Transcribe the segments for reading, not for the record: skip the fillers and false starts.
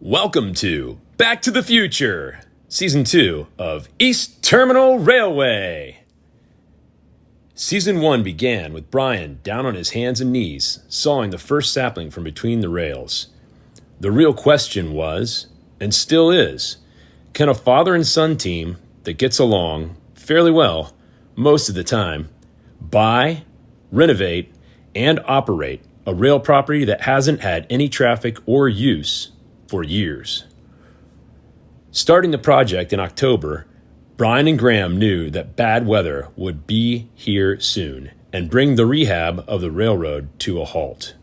Welcome to Back to the Future, Season 2 of East Terminal Railway. Season 1 began with Brian down on his hands and knees, sawing the first sapling from between the rails. The real question was, and still is, can a father and son team that gets along fairly well most of the time buy, renovate, and operate a rail property that hasn't had any traffic or use for years? Starting the project in October, Brian and Graham knew that bad weather would be here soon and bring the rehab of the railroad to a halt.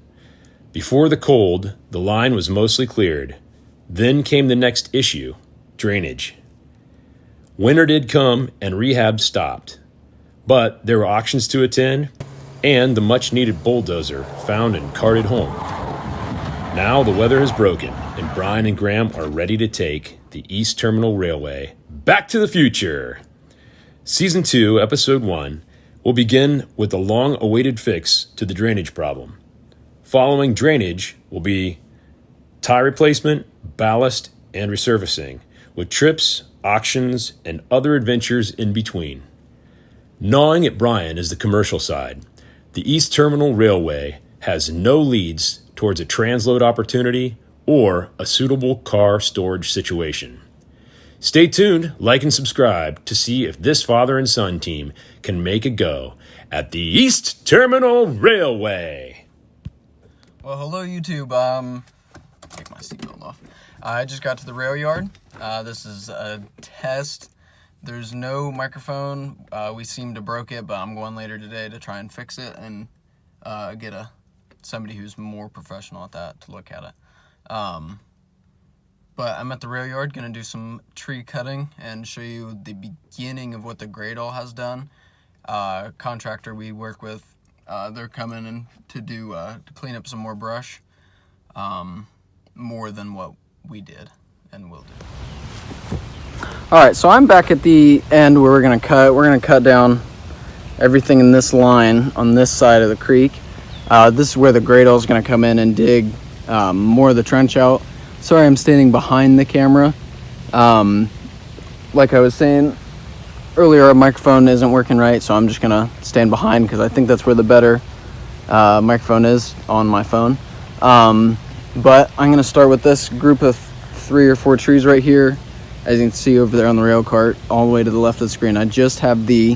Before the cold, the line was mostly cleared. Then came the next issue, drainage. Winter did come and rehab stopped, but there were auctions to attend and the much-needed bulldozer found and carted home. Now the weather has broken, and Brian and Graham are ready to take the East Terminal Railway back to the future. Season 2, Episode 1, will begin with the long-awaited fix to the drainage problem. Following drainage will be tie replacement, ballast, and resurfacing, with trips, auctions, and other adventures in between. Gnawing at Brian is the commercial side. The East Terminal Railway has no leads towards a transload opportunity or a suitable car storage situation. Stay tuned, like and subscribe to see if this father and son team can make a go at the East Terminal Railway. Well, hello YouTube. Take my seatbelt off. I just got to the rail yard. This is a test. There's no microphone. We seem to broke it, but I'm going later today to try and fix it and get somebody who's more professional at that to look at it. But I'm at the rail yard, gonna do some tree cutting and show you the beginning of what the Gradle has done. Contractor we work with, they're coming in to clean up some more brush, more than what we did and will do. All right, so I'm back at the end where we're gonna cut down everything in this line on this side of the creek. This is where the Gradle is gonna come in and dig more of the trench out. Sorry, I'm standing behind the camera. Like I was saying earlier, our microphone isn't working right, so I'm just gonna stand behind because I think that's where the better microphone is on my phone. But I'm gonna start with this group of 3 or 4 trees right here. As you can see over there on the rail cart, all the way to the left of the screen. I just have the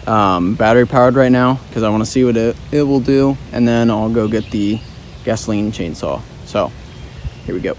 battery powered right now because I want to see what it will do, and then I'll go get the gasoline chainsaw. So here we go.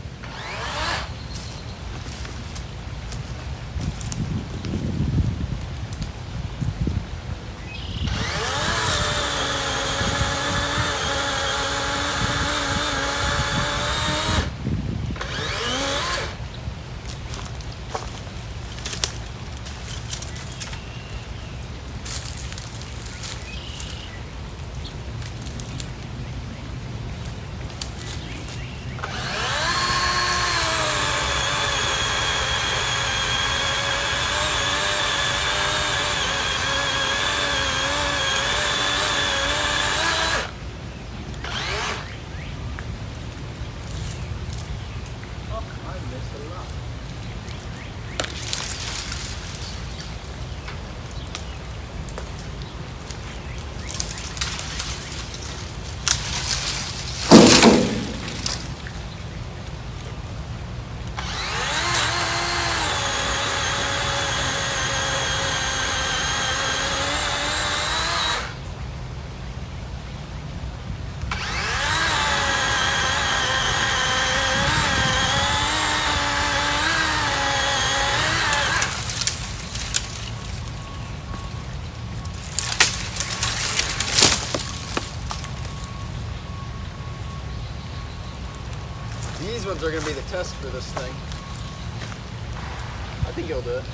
These ones are going to be the test for this thing. I think it'll do it.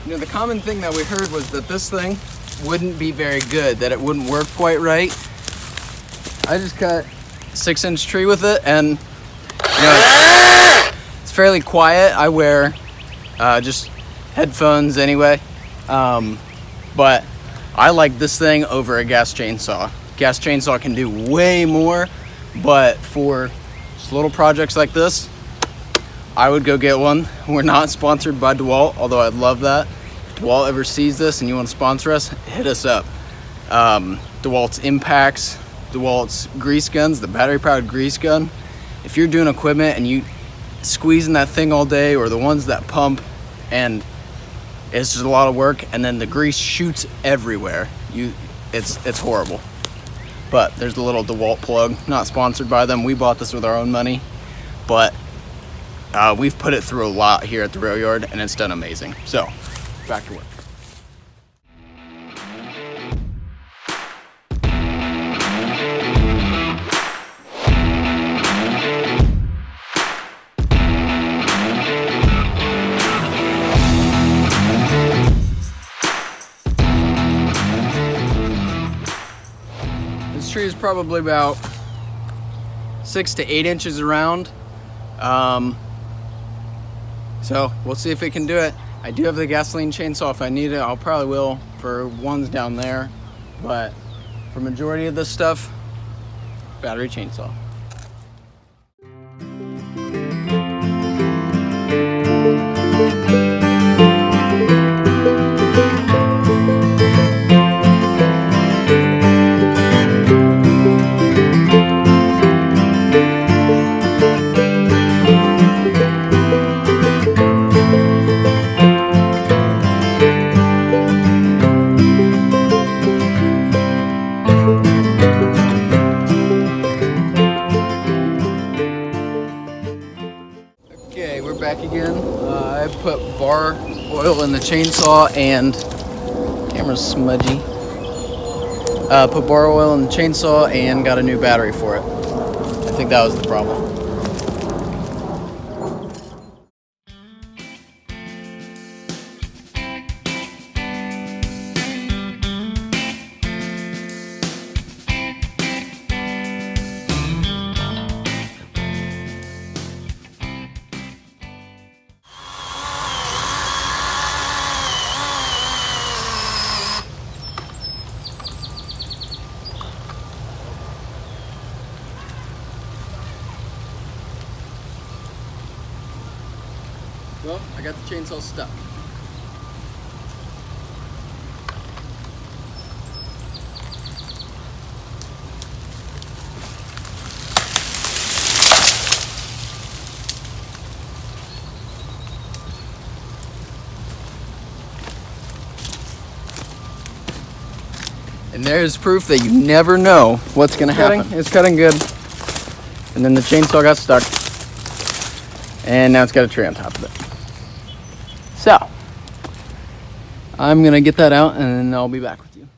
You know, the common thing that we heard was that this thing wouldn't be very good, that it wouldn't work quite right. I just cut a 6-inch tree with it, and you know, it's fairly quiet. I wear just headphones anyway, but I like this thing over a gas chainsaw. Gas chainsaw can do way more, but for just little projects like this, I would go get one. We're not sponsored by DeWalt, although I'd love that. If DeWalt ever sees this and you want to sponsor us, hit us up. DeWalt's impacts, DeWalt's grease guns, the battery-powered grease gun. If you're doing equipment and you squeezing that thing all day, or the ones that pump and it's just a lot of work, and then the grease shoots everywhere, it's horrible. But there's the little DeWalt plug. Not sponsored by them. We bought this with our own money, but we've put it through a lot here at the rail yard, and it's done amazing. So, back to work. This tree is probably about 6 to 8 inches around. So we'll see if it can do it. I do have the gasoline chainsaw. If I need it, I'll probably will for ones down there. But for majority of this stuff, battery chainsaw. Okay, we're back again. I put bar oil in the chainsaw and camera's smudgy. Put bar oil in the chainsaw and got a new battery for it. I think that was the problem. Well, I got the chainsaw stuck. And there's proof that you never know what's gonna happen. It's cutting good. And then the chainsaw got stuck. And now it's got a tree on top of it. So, I'm gonna get that out and then I'll be back with you.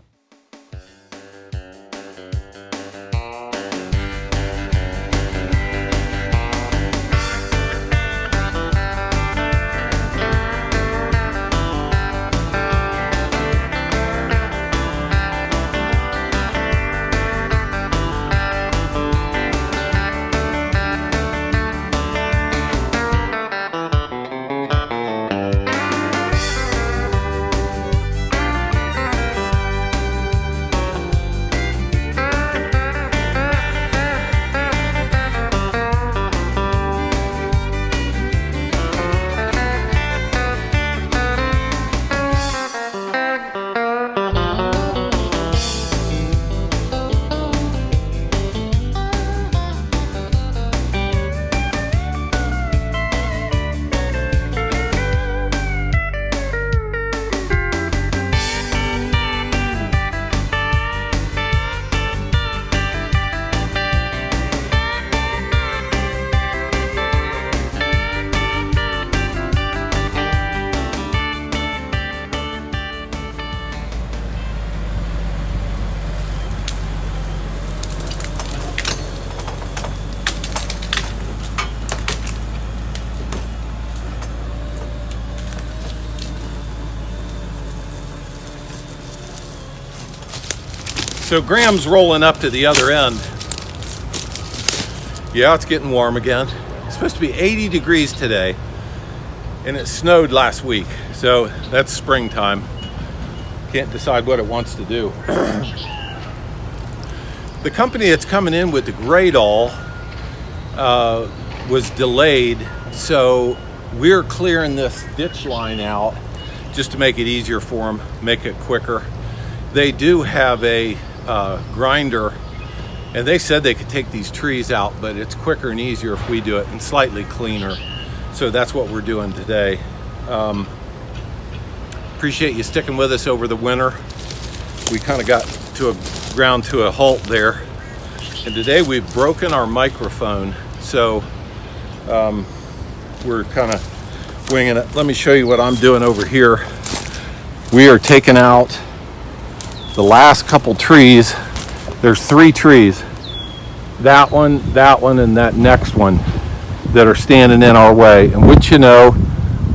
So Graham's rolling up to the other end. Yeah, it's getting warm again. It's supposed to be 80 degrees today, and it snowed last week, so that's springtime. Can't decide what it wants to do. The company that's coming in with the grade all was delayed, so we're clearing this ditch line out just to make it easier for them, make it quicker. They do have a grinder, and they said they could take these trees out, but it's quicker and easier if we do it, and slightly cleaner. So that's what we're doing today. Appreciate you sticking with us over the winter. We kind of got to a ground to a halt there, and today we've broken our microphone, so we're kind of winging it. Let me show you what I'm doing over here. We are taking out the last couple trees. There's 3 trees, that one, and that next one, that are standing in our way. And which, you know,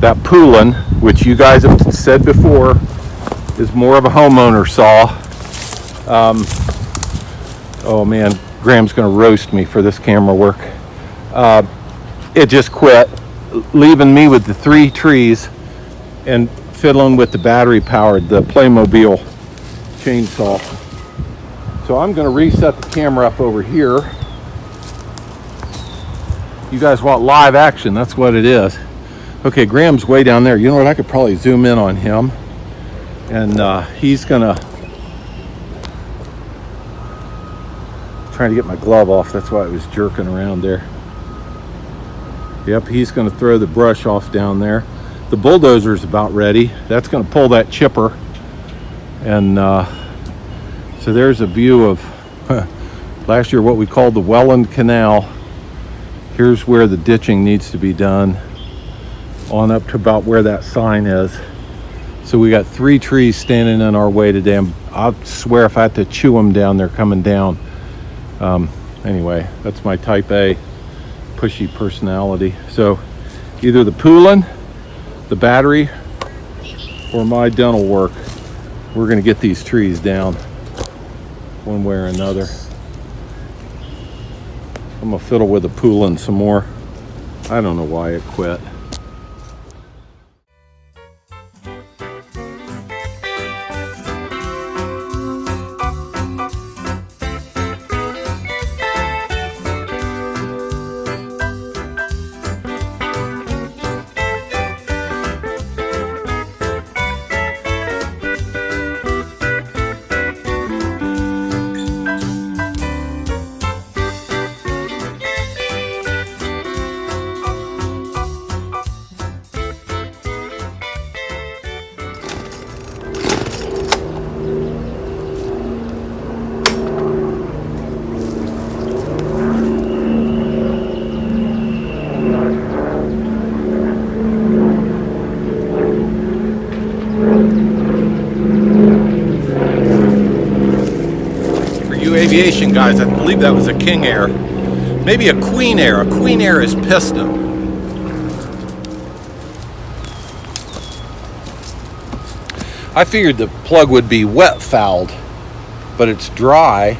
that Poulin, which you guys have said before is more of a homeowner saw. Oh man, Graham's gonna roast me for this camera work. It just quit, leaving me with the 3 trees and fiddling with the battery powered, the Playmobil chainsaw. So I'm gonna reset the camera up over here. You guys want live action, that's what it is. Okay, Graham's way down there. You know what, I could probably zoom in on him, and he's gonna, trying to get my glove off, that's why I was jerking around there. Yep, he's gonna throw the brush off down there. The bulldozer's about ready. That's gonna pull that chipper, and so there's a view of last year what we called the Welland Canal. Here's where the ditching needs to be done, on up to about where that sign is. So we got 3 trees standing in our way today. I swear if I had to chew them down, they're coming down. Anyway, that's my type A pushy personality. So either the Poulin, the battery, or my dental work, we're gonna get these trees down one way or another. I'm gonna fiddle with the Poulin some more. I don't know why it quit. Aviation guys, I believe that was a King Air, maybe a Queen Air. A Queen Air is piston. I figured the plug would be wet fouled, but it's dry.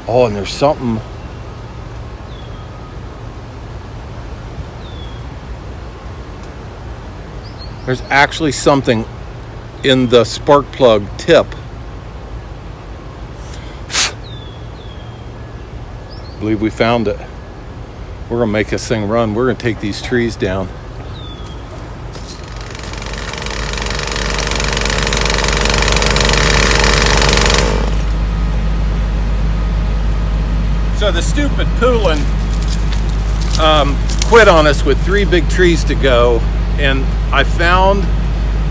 Oh, and there's something. There's actually something in the spark plug tip. I believe we found it. We're gonna make this thing run. We're gonna take these trees down. So the stupid Poulin quit on us with 3 big trees to go, and I found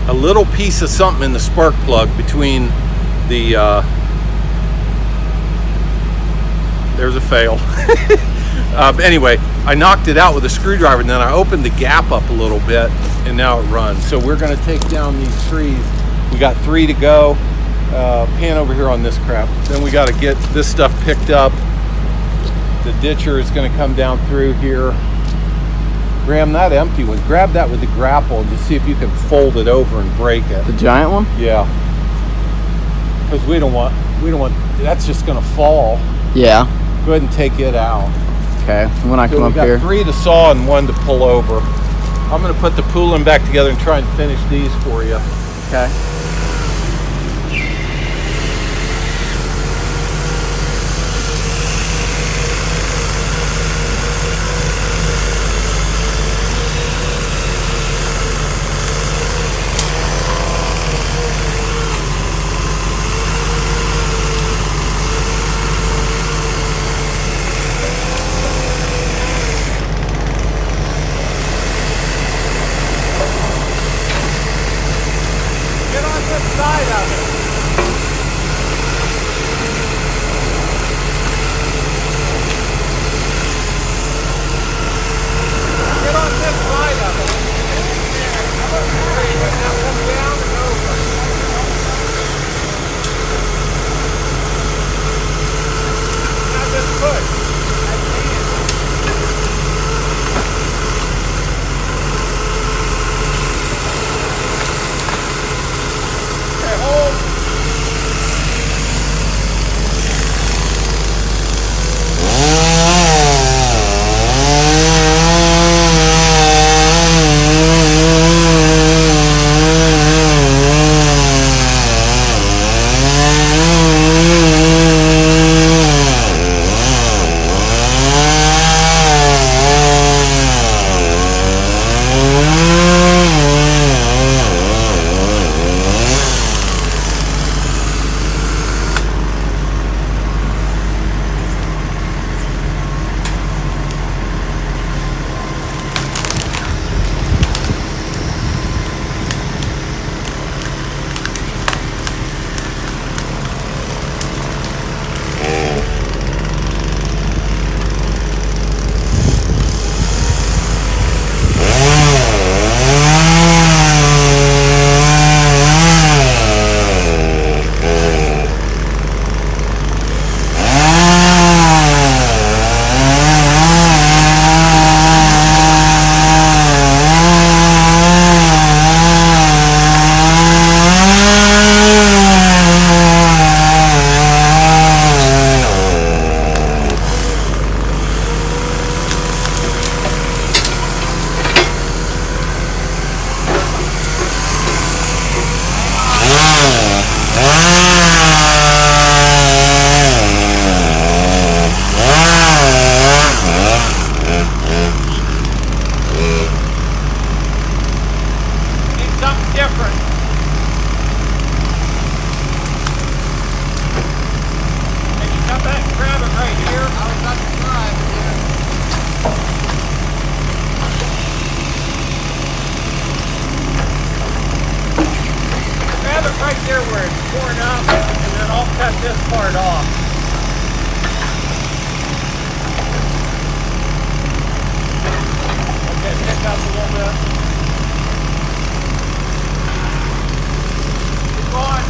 a little piece of something in the spark plug between the there's a fail. Anyway, I knocked it out with a screwdriver, and then I opened the gap up a little bit, and now it runs. So we're gonna take down these trees. We got 3 to go. Pan over here on this crap. Then we gotta get this stuff picked up. The ditcher is gonna come down through here. Graham, that empty one, grab that with the grapple and just see if you can fold it over and break it. The giant one? Yeah. Because we don't want we don't want, that's just gonna fall. Yeah. Go ahead and take it out. Okay. When I So come we up got here. 3 to saw and 1 to pull over. I'm gonna put the pooling back together and try and finish these for you. Okay. Get on this side of it. Get on this side of it. Now come down and over. Now just push. Okay, hold. Here where it's torn up, and then I'll cut this part off. Okay, pick up a little bit. Keep going.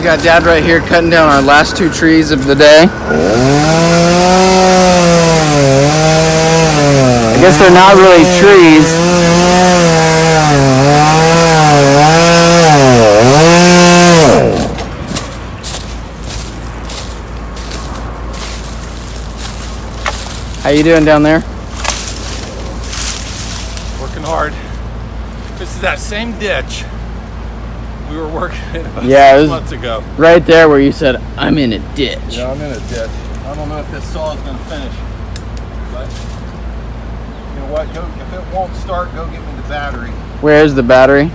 got Dad right here cutting down our last 2 trees of the day. I guess they're not really trees. How you doing down there? Working hard. This is that same ditch we were working in about Yeah, 6 months ago. Right there where you said, I'm in a ditch. Yeah, I'm in a ditch. I don't know if this saw is going to finish, but you know what? If it won't start, go get me the battery. Where's the battery?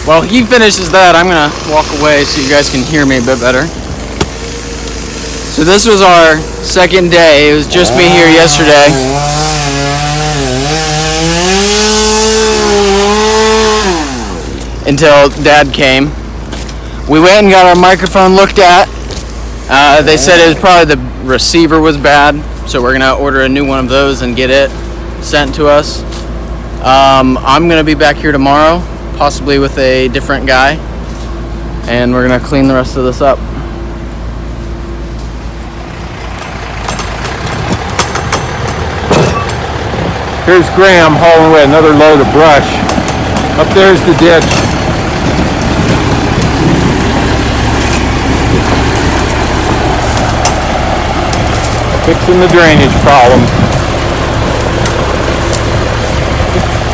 While he finishes that, I'm gonna walk away so you guys can hear me a bit better. So this was our second day. It was just me here yesterday. Until Dad came. We went and got our microphone looked at. They said it was probably the receiver was bad, so we're gonna order a new one of those and get it sent to us. I'm gonna be back here tomorrow, possibly with a different guy, and we're gonna clean the rest of this up. Here's Graham hauling away another load of brush. Up there's the ditch. Fixing the drainage problem.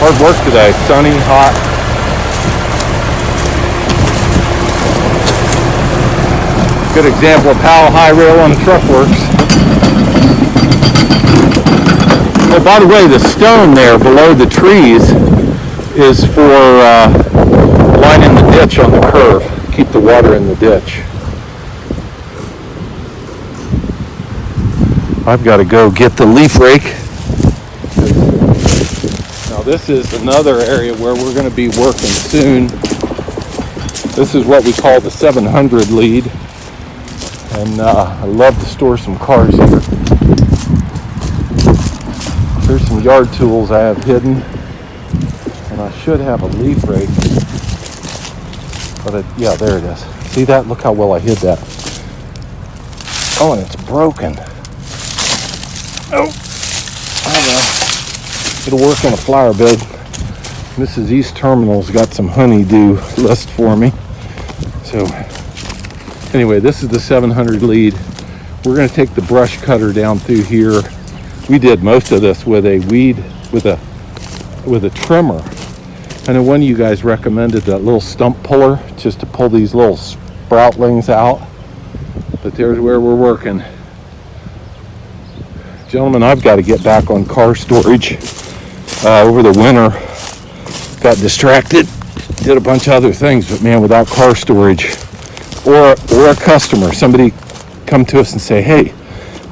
Hard work today. Sunny, hot. Good example of how high rail on the truck works. Oh, by the way, the stone there below the trees is for lining the ditch on the curve. Keep the water in the ditch. I've got to go get the leaf rake. Now this is another area where we're going to be working soon. This is what we call the 700 lead. And I love to store some cars here. There's some yard tools I have hidden. And I should have a leaf rake. But yeah, there it is. See that? Look how well I hid that. Oh, and it's broken. Oh, it'll work on a flower bed. Mrs. East Terminal's got some honeydew list for me. So anyway, this is the 700 lead. We're going to take the brush cutter down through here. We did most of this with a trimmer. I know one of you guys recommended that little stump puller just to pull these little sproutlings out. But there's where we're working. Gentlemen, I've got to get back on car storage. Over the winter, got distracted, did a bunch of other things, but man, without car storage or a customer, somebody come to us and say, hey,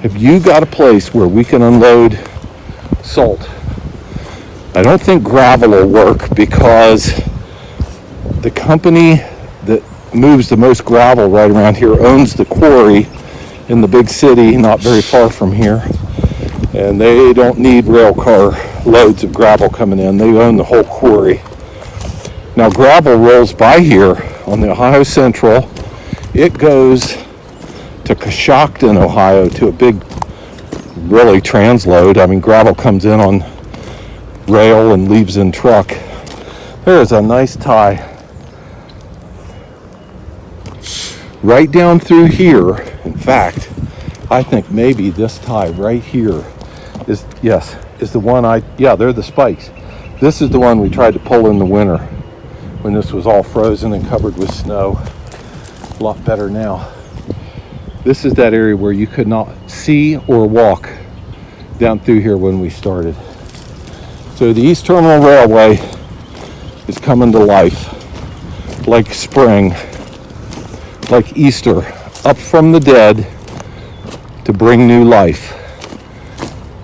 have you got a place where we can unload salt? I don't think gravel will work because the company that moves the most gravel right around here owns the quarry in the big city, not very far from here. And they don't need rail car loads of gravel coming in. They own the whole quarry. Now gravel rolls by here on the Ohio Central. It goes to Coshocton, Ohio, to a big, really transload. I mean, gravel comes in on rail and leaves in truck. There's a nice tie. Right down through here, in fact, I think maybe this tie right here is the one they're the spikes. This is the one we tried to pull in the winter when this was all frozen and covered with snow. A lot better now. This is that area where you could not see or walk down through here when we started. So the East Terminal Railway is coming to life like spring, like Easter, up from the dead to bring new life.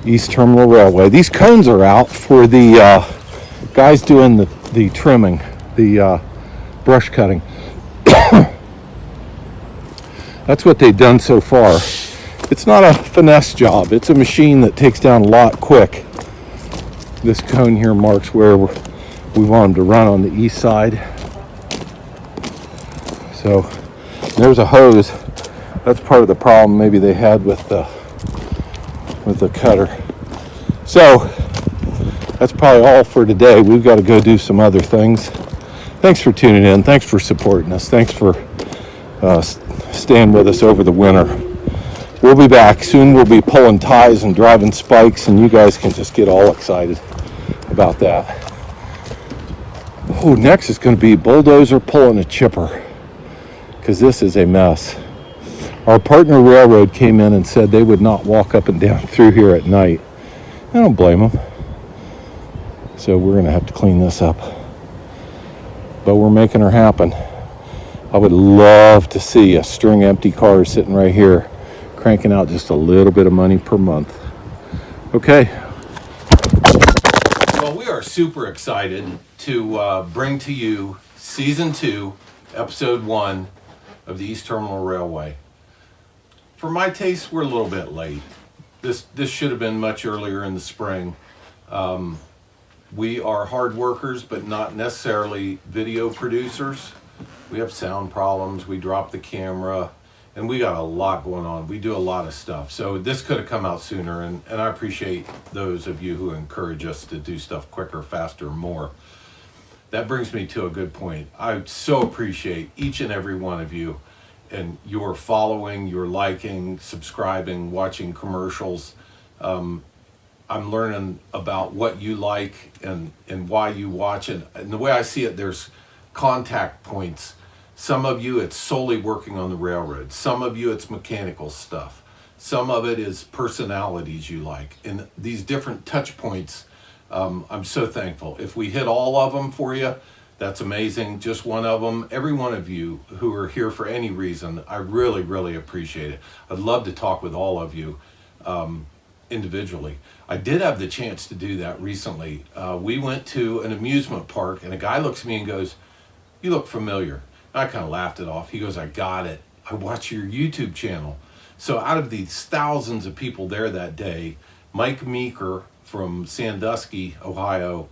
East Terminal Railway. These cones are out for the guys doing the trimming, the brush cutting. That's what they've done so far. It's not a finesse job. It's a machine that takes down a lot quick. This cone here marks where we want them to run on the east side. So there's a hose. That's part of the problem maybe they had with the cutter. So that's probably all for today. We've got to go do some other things. Thanks for tuning in. Thanks for supporting us. Thanks for staying with us over the winter. We'll be back. Soon we'll be pulling ties and driving spikes, and you guys can just get all excited about that. Oh, next is going to be bulldozer pulling a chipper, because this is a mess. Our partner railroad came in and said they would not walk up and down through here at night. I don't blame them. So we're going to have to clean this up. But we're making her happen. I would love to see a string empty car sitting right here, cranking out just a little bit of money per month. Okay. Well, we are super excited to bring to you Season 2, Episode 1 of the East Terminal Railway. For my taste, we're a little bit late. This should have been much earlier in the spring. We are hard workers, but not necessarily video producers. We have sound problems, we dropped the camera, and we got a lot going on. We do a lot of stuff. So this could have come out sooner, and I appreciate those of you who encourage us to do stuff quicker, faster, more. That brings me to a good point. I so appreciate each and every one of you and your following, your liking, subscribing, watching commercials. I'm learning about what you like and why you watch it. And the way I see it, there's contact points. Some of you, it's solely working on the railroad. Some of you, it's mechanical stuff. Some of it is personalities you like. And these different touch points, I'm so thankful. If we hit all of them for you, that's amazing. Just one of them. Every one of you who are here for any reason, I really, really appreciate it. I'd love to talk with all of you individually. I did have the chance to do that recently. We went to an amusement park, and a guy looks at me and goes, "You look familiar." I kind of laughed it off. He goes, "I got it. I watch your YouTube channel." So out of these thousands of people there that day, Mike Meeker from Sandusky, Ohio,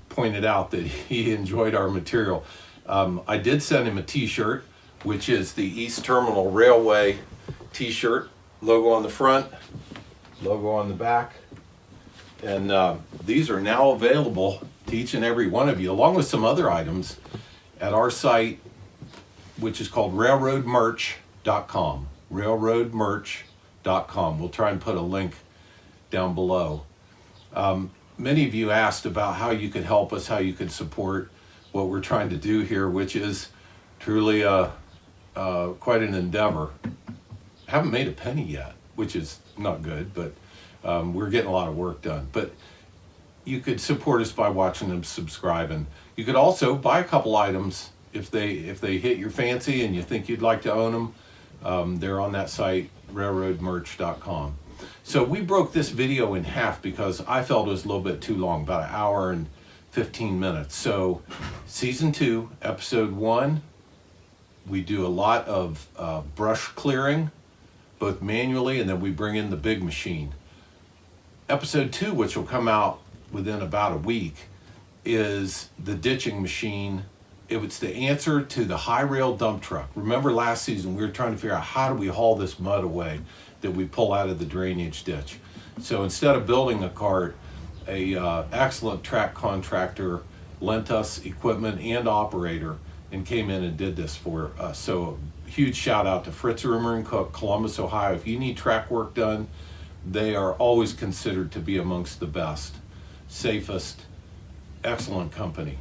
pointed out that he enjoyed our material. I did send him a t-shirt, which is the East Terminal Railway t-shirt. Logo on the front, logo on the back. And these are now available to each and every one of you, along with some other items at our site, which is called railroadmerch.com. Railroadmerch.com. We'll try and put a link down below. Many of you asked about how you could help us, how you could support what we're trying to do here, which is truly quite an endeavor. Haven't made a penny yet, which is not good, but we're getting a lot of work done. But you could support us by watching and subscribing. You could also buy a couple items if they hit your fancy and you think you'd like to own them. They're on that site, railroadmerch.com. So we broke this video in half because I felt it was a little bit too long, about an hour and 15 minutes. So Season 2, Episode 1, we do a lot of brush clearing, both manually, and then we bring in the big machine. Episode 2, which will come out within about a week, is the ditching machine. It was the answer to the high rail dump truck. Remember last season we were trying to figure out how do we haul this mud away that we pull out of the drainage ditch. So instead of building a cart, a excellent track contractor lent us equipment and operator and came in and did this for us. So huge shout out to Fritz Rumer and Cook, Columbus, Ohio. If you need track work done, they are always considered to be amongst the best, safest, excellent company.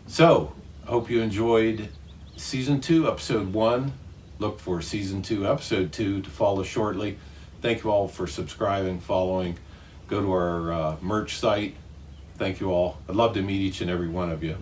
So I hope you enjoyed Season 2, Episode 1. Look for Season 2, Episode 2 to follow shortly. Thank you all for subscribing, following. Go to our merch site. Thank you all. I'd love to meet each and every one of you.